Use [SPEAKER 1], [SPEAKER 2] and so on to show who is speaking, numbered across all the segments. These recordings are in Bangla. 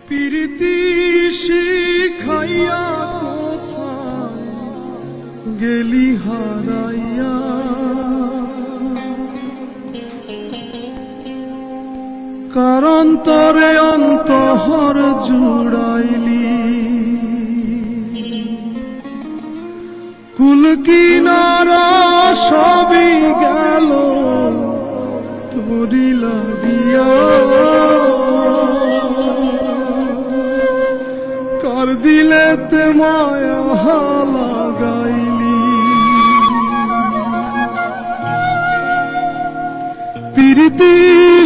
[SPEAKER 1] প্রীতি শিখাইয়া কোথায় গেলি হারাইয়া, কারণ তরে অন্তহর জুড়াইলি। কুল কিনারা সবই গেল তোরি লাগিয়া, কার দিলেতে মায়া লাগাইলি। প্রীতি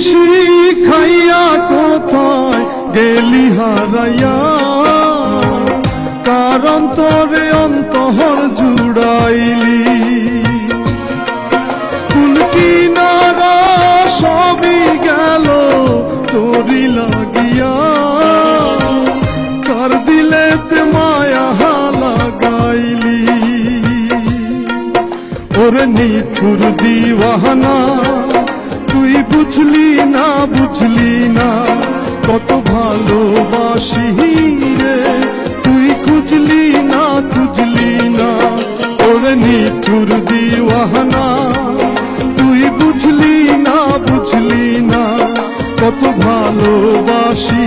[SPEAKER 1] শিখাইয়া কোথায় গেলি হারাইয়া, কার অন্তরে অন্তহর জুড়াইলি। কুল কিনারা সবই গেল তোরি লাগিয়া, কার দিলেতে মায়া লাগাইলি। ওরে নিঠুর দিওয়ানা তুই বুঝলি না, বুঝলি না কত ভালোবাসি রে, তুই খুঁজলি না, খুঁজলি না। ওরে নিঠুর দিওয়ানা তুই বুঝলি না, বুঝলি না কত ভালোবাসি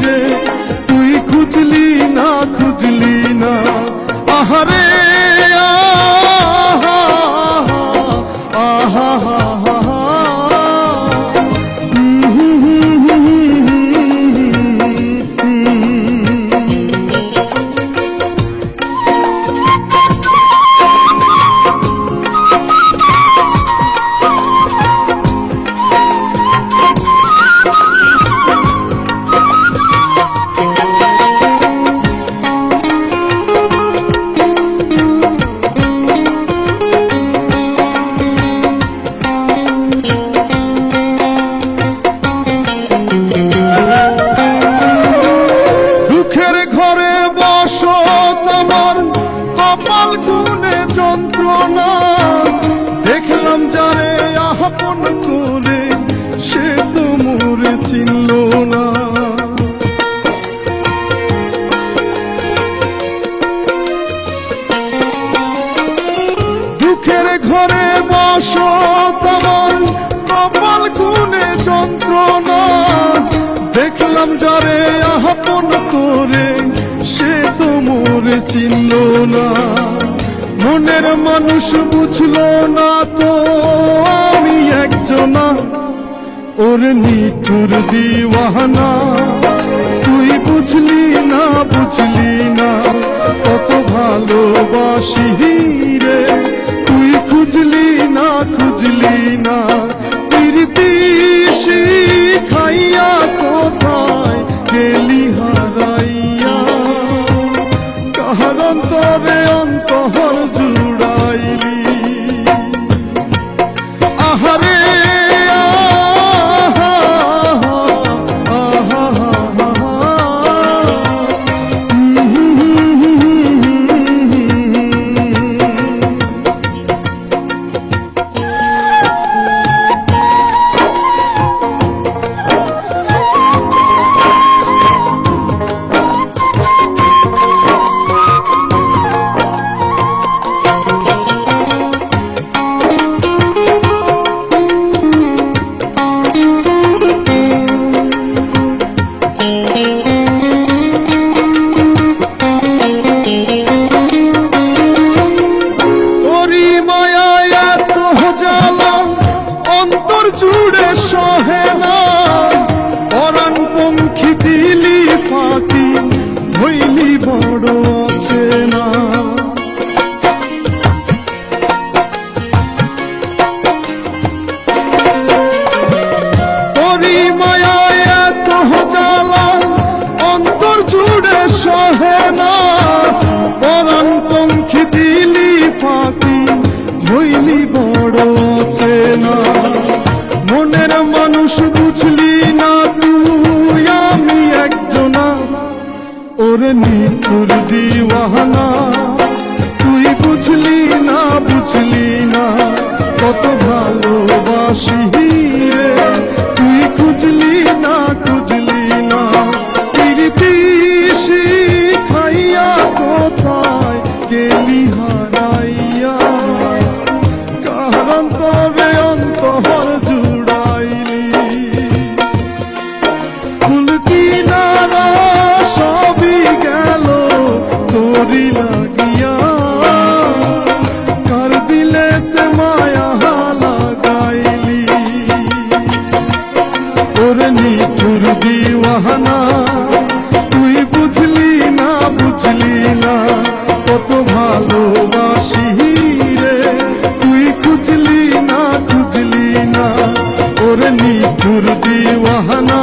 [SPEAKER 1] রে, তুই খুঁজলি না, খুঁজলি না। আহারে আহা আহা আহা, কপাল গুনে যন্ত্রণা দেখলাম যারে আপন করে, সে তো মোরে চিনল না। দুঃখের ঘরে বসত আমার কপাল গুনে যন্ত্রণা দেখলাম যারে আপন করে, সে তো মোরে চিনল না। মনের মানুষ বুঝলো না তো আমি একজনা, ওরে নিঠুর দিওয়ানা তুই বুঝলি না, বুঝলি না কত ভালোবাসি রে, তুই খুঁজলি না, খুঁজলি না। প্রীতি শিখাইয়া কোথায় গেলি হারাইয়া, কার অন্তরে অন্তহর জুড়াইলি। আহারে আহা আহা আহা, জুড়ে সহে না পরাণ পঙ্খী দিলি ফাঁকি, হইলি বড় আছে না। তোরি মায়ায় এত জ্বালা অন্তর জুড়ে সহে না, পরাণ পঙ্খী দিলি ফাঁকি, হইলি বড় আছে না। মনের মানুষ বুঝলি না তুই আমি একজনা, ওরে নিঠুর দিওয়ানা তুই বুঝলি না, বুঝলি না কত ভালোবাসি রে, তুই খুঁজলি না, খুঁজলি নিঠুর দিওয়ানা, তুই বুঝলি না বুঝলি না কত ভালোবাসি রে, তুই খুঁজলি না খুঁজলি না ওরে নিঠুর দিওয়ানা।